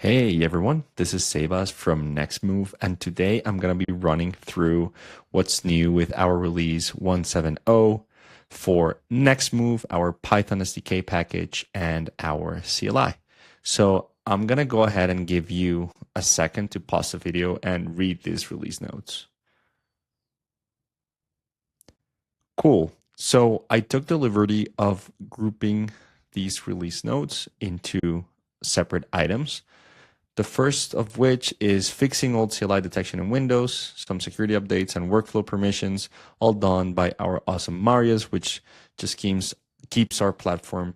Hey everyone, this is Sebas from NextMove, and today I'm going to be running through what's new with our release 1.7.0 for NextMove, our Python SDK package, and our CLI. So I'm going to go ahead and give you a second to pause the video and read these release notes. Cool. So I took the liberty of grouping these release notes into separate items. The first of which is fixing old CLI detection in Windows, some security updates and workflow permissions, all done by our awesome Marius, which just keeps our platform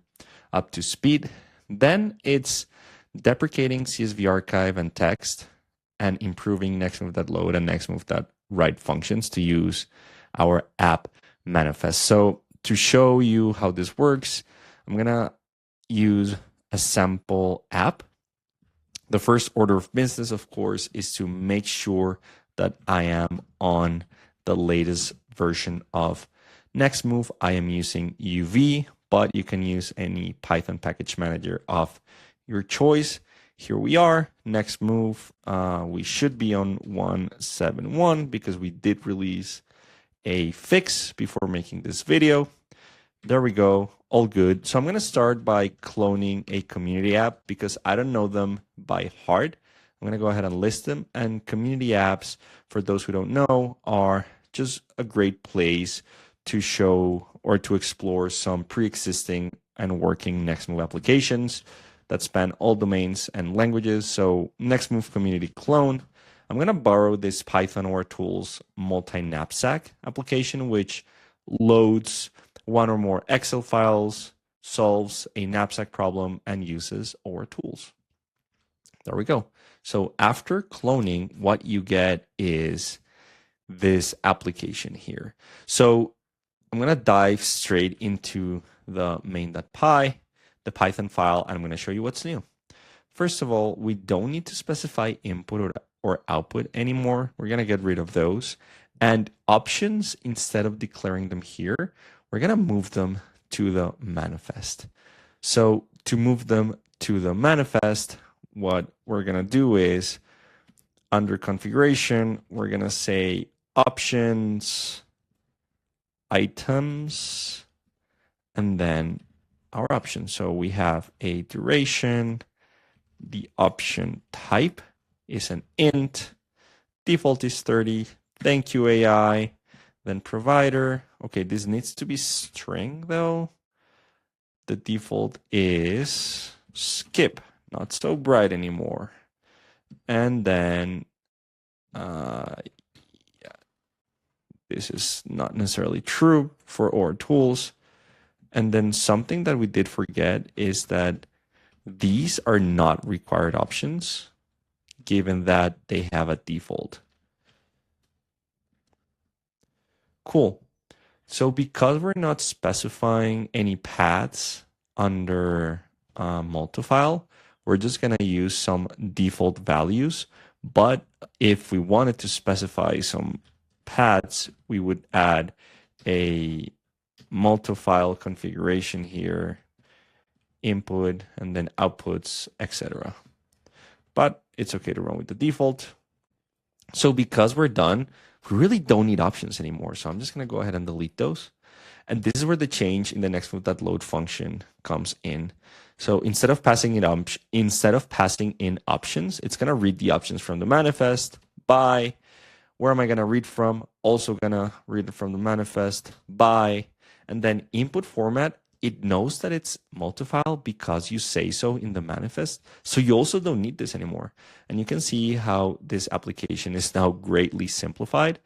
up to speed. Then it's deprecating CSV archive and text and improving nextmv.load and nextmv.write functions to use our app manifest. So to show you how this works, I'm going to use a sample app. The first order of business, of course, is to make sure that I am on the latest version of NextMove. I am using UV, but you can use any Python package manager of your choice. Here we are, NextMove. We should be on 1.7.1 because we did release a fix before making this video. There we go, all good. So I'm going to start by cloning a community app because I don't know them by heart. I'm going to go ahead and list them. And community apps, for those who don't know, are just a great place to show or to explore some pre-existing and working NextMove applications that span all domains and languages. So NextMove community clone. I'm going to borrow this Python or tools multi-knapsack application, which loads one or more Excel files, solves a knapsack problem, and uses our tools. There we go. So after cloning, what you get is this application here. So I'm going to dive straight into the main.py, the Python file, and I'm going to show you what's new. First of all, we don't need to specify input or output anymore. We're going to get rid of those. And options, instead of declaring them here, we're going to move them to the manifest. So to move them to the manifest, what we're going to do is under configuration, we're going to say options, items, and then our options. So we have a duration. The option type is an int. Default is 30. Thank you, AI. Then provider. Okay, this needs to be string though. The default is skip, not so bright anymore. And then, this is not necessarily true for our tools. And then something that we did forget is that these are not required options, given that they have a default. Cool. So because we're not specifying any paths under multifile, we're just going to use some default values. But if we wanted to specify some paths, we would add a multifile configuration here, input, and then outputs, etc. But it's okay to run with the default. So because we're done, we really don't need options anymore. So I'm just going to go ahead and delete those. And this is where the change in the nextmv.load function comes in. So instead of passing in options, it's going to read the options from the manifest by. Where am I going to read from? Also going to read it from the manifest by. And then input format, it knows that it's multifile because you say so in the manifest. So you also don't need this anymore. And you can see how this application is now greatly simplified.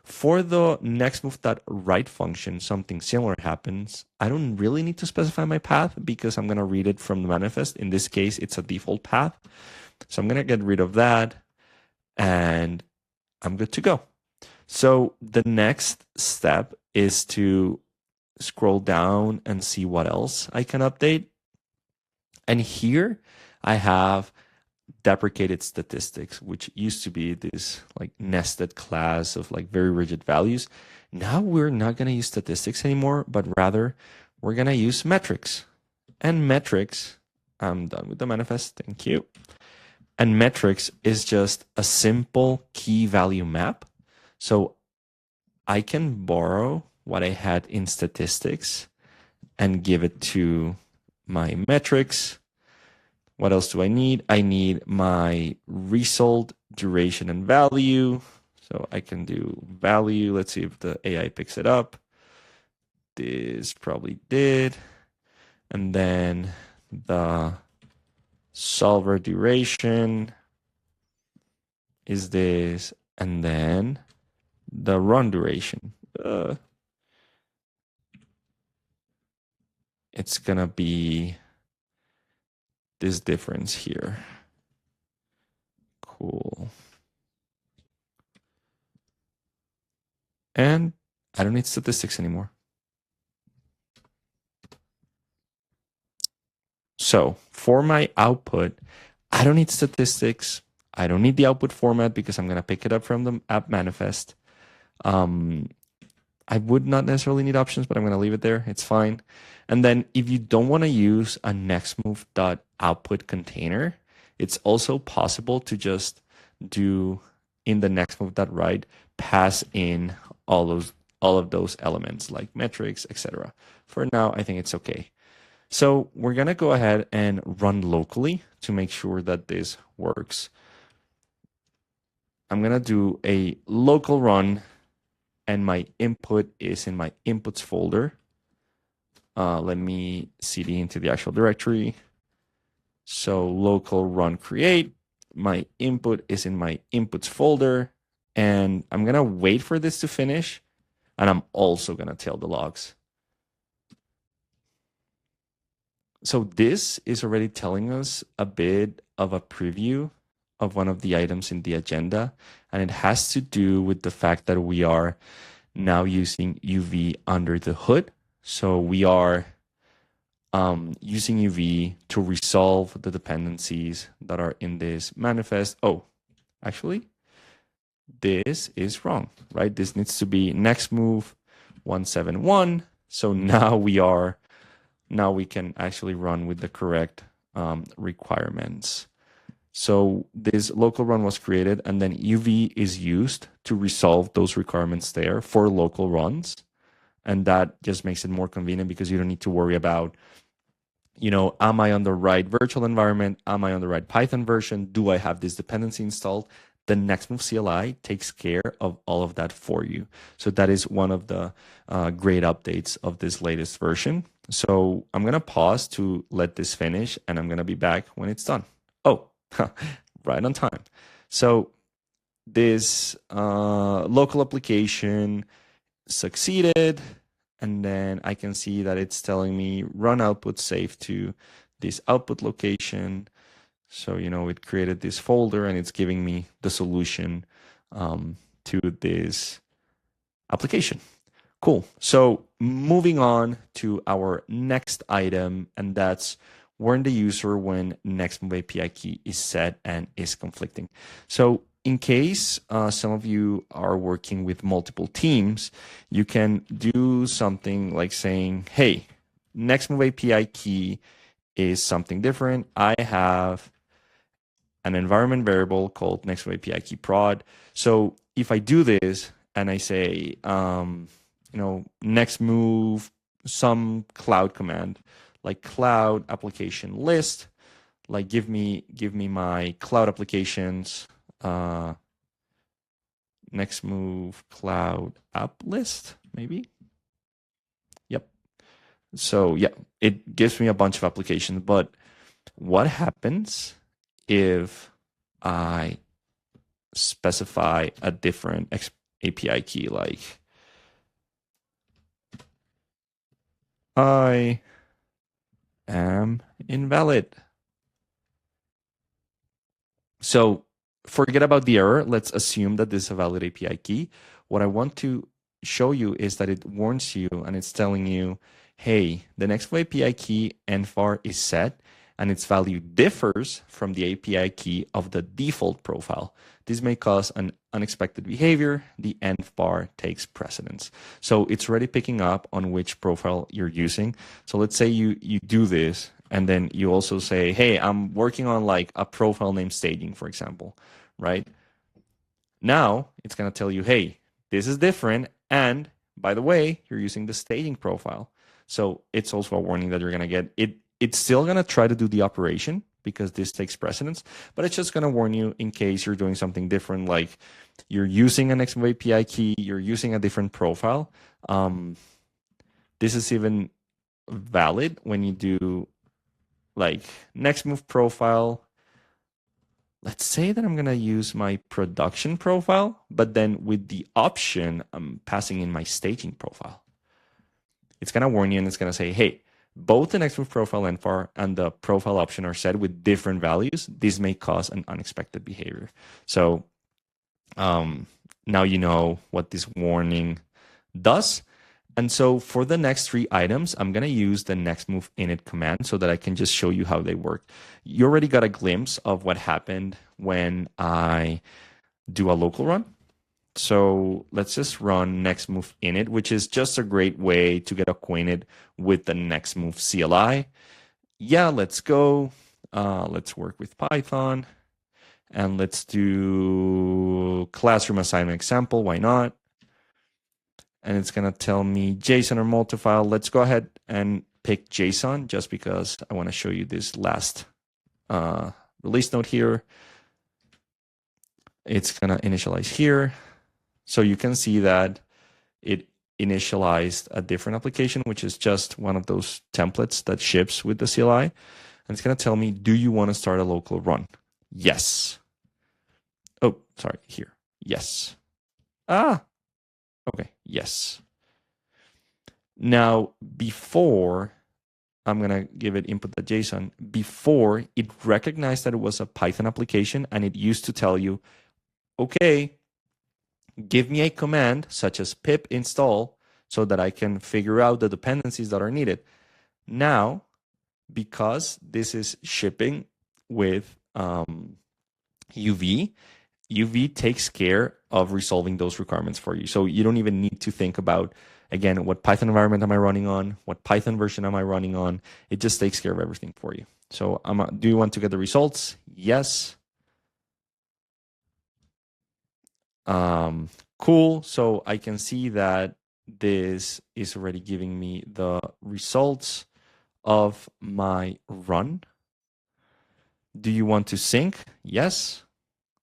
For the nextmv.write function, something similar happens. I don't really need to specify my path because I'm going to read it from the manifest. In this case, it's a default path. So I'm going to get rid of that and I'm good to go. So the next step is to scroll down and see what else I can update. And here I have deprecated statistics, which used to be this like nested class of like very rigid values. Now we're not going to use statistics anymore, but rather we're going to use metrics. And metrics, I'm done with the manifest. Thank you. And metrics is just a simple key value map. So I can borrow what I had in statistics and give it to my metrics. What else do I need? I need my result, duration, and value. So I can do value. Let's see if the AI picks it up. This probably did. And then the solver duration is this. And then the run duration. It's going to be this difference here. Cool. And I don't need statistics anymore. So for my output, I don't need statistics. I don't need the output format because I'm going to pick it up from the app manifest. I would not necessarily need options, but I'm going to leave it there. It's fine. And then if you don't want to use a nextmv.output container, it's also possible to just do in the nextmv.write, pass in all of those elements like metrics, etc. For now, I think it's okay. So we're going to go ahead and run locally to make sure that this works. I'm going to do a local run, and my input is in my inputs folder. Let me cd into the actual directory. So local run create, my input is in my inputs folder, and I'm going to wait for this to finish, and I'm also going to tail the logs. So this is already telling us a bit of a preview of one of the items in the agenda, and it has to do with the fact that we are now using UV under the hood. So we are using UV to resolve the dependencies that are in this manifest. Oh, actually, this is wrong, right? This needs to be nextmv 171. So now we can actually run with the correct requirements. So this local run was created, and then UV is used to resolve those requirements there for local runs. And that just makes it more convenient because you don't need to worry about, am I on the right virtual environment? Am I on the right Python version? Do I have this dependency installed? The nextmv CLI takes care of all of that for you. So that is one of the great updates of this latest version. So I'm going to pause to let this finish, and I'm going to be back when it's done. Oh, right on time. So this local application succeeded, and then I can see that it's telling me run output save to this output location. So, it created this folder, and it's giving me the solution to this application. Cool. So moving on to our next item, and that's warn the user when nextmv API key is set and is conflicting. So in case some of you are working with multiple teams, you can do something like saying, hey, nextmv API key is something different. I have an environment variable called nextmv API key prod. So if I do this and I say, nextmv some cloud command, like cloud application list, like give me my cloud applications, nextmv cloud app list, maybe. Yep. So yeah, it gives me a bunch of applications, but what happens if I specify a different API key, like I am invalid? So forget about the error. Let's assume that this is a valid API key. What I want to show you is that it warns you, and it's telling you, hey, the nextmv API key nvar is set, and its value differs from the API key of the default profile. This may cause an unexpected behavior. The nvar takes precedence. So it's already picking up on which profile you're using. So let's say you do this, And then you also say, hey, I'm working on like a profile name staging, for example, right? Now it's going to tell you, hey, this is different. And by the way, you're using the staging profile. So it's also a warning that you're going to get. It's still going to try to do the operation because this takes precedence, but it's just going to warn you in case you're doing something different, like you're using an nextmv API key, you're using a different profile. This is even valid when you do like nextmv profile. Let's say that I'm going to use my production profile, but then with the option, I'm passing in my staging profile. It's going to warn you and it's going to say, hey, both the nextmv profile endvar and the profile option are set with different values. This may cause an unexpected behavior. So now you know what this warning does. And so for the next 3 items, I'm going to use the nextmv init command so that I can just show you how they work. You already got a glimpse of what happened when I do a local run. So let's just run nextmv init, which is just a great way to get acquainted with the nextmv CLI. Yeah, let's go. Let's work with Python. And let's do classroom assignment example. Why not? And it's going to tell me JSON or multi-file. Let's go ahead and pick JSON just because I want to show you this last release note here. It's going to initialize here. So you can see that it initialized a different application, which is just one of those templates that ships with the CLI. And it's going to tell me, do you want to start a local run? Yes. Oh, sorry, here. Yes. Okay, yes. Now, before I'm going to give it input.json, before it recognized that it was a Python application and it used to tell you, okay, give me a command such as pip install so that I can figure out the dependencies that are needed. Now, because this is shipping with UV, UV takes care of resolving those requirements for you. So you don't even need to think about, again, what Python environment am I running on? What Python version am I running on? It just takes care of everything for you. So do you want to get the results? Yes. Cool. So I can see that this is already giving me the results of my run. Do you want to sync? Yes.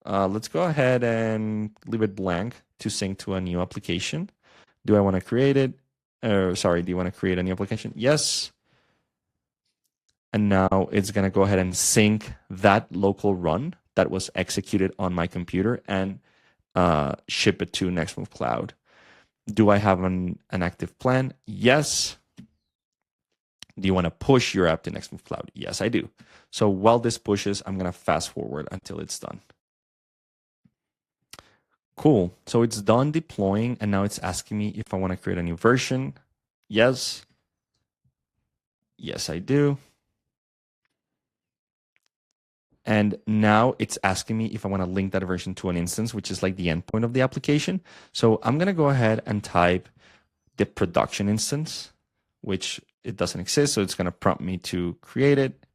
Let's go ahead and leave it blank to sync to a new application. Do I want to create it? Sorry, do you want to create a new application? Yes. And now it's going to go ahead and sync that local run that was executed on my computer and ship it to Nextmove Cloud. Do I have an active plan? Yes. Do you want to push your app to Nextmove Cloud? Yes, I do. So while this pushes, I'm going to fast forward until it's done. Cool. So it's done deploying, and now it's asking me if I want to create a new version. Yes. Yes, I do. And now it's asking me if I want to link that version to an instance, which is like the endpoint of the application. So I'm going to go ahead and type the production instance, which it doesn't exist. So it's going to prompt me to create it.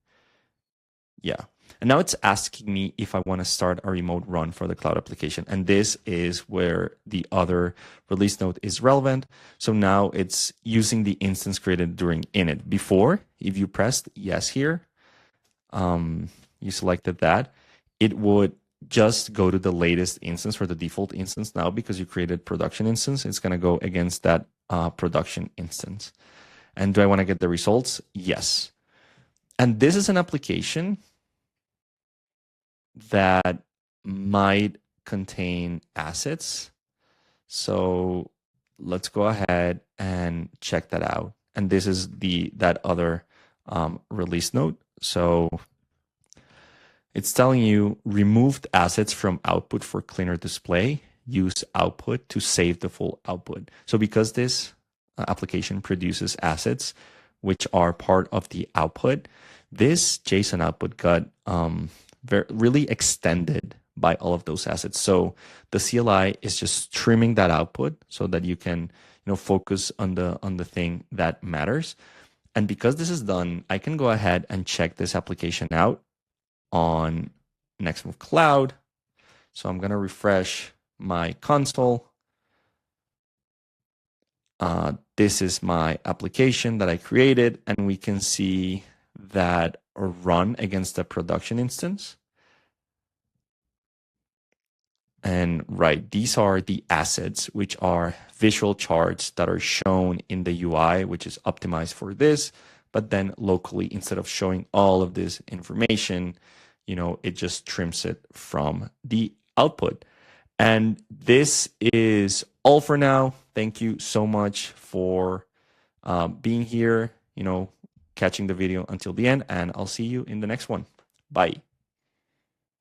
Yeah. And now it's asking me if I want to start a remote run for the cloud application. And this is where the other release note is relevant. So now it's using the instance created during init. Before, if you pressed yes here, you selected that, it would just go to the latest instance or the default instance. Now, because you created production instance, it's going to go against that production instance. And do I want to get the results? Yes. And this is an application that might contain assets. So let's go ahead and check that out. And this is that other release note. So it's telling you removed assets from output for cleaner display. Use output to save the full output. So because this application produces assets, which are part of the output, this JSON output got really extended by all of those assets. So the CLI is just trimming that output so that you can focus on the thing that matters. And because this is done, I can go ahead and check this application out on Nextmove Cloud. So I'm going to refresh my console. This is my application that I created, and we can see that run against the production instance. And right, these are the assets, which are visual charts that are shown in the UI, which is optimized for this. But then locally, instead of showing all of this information, it just trims it from the output. And this is all for now. Thank you so much for being here, catching the video until the end, and I'll see you in the next one. Bye.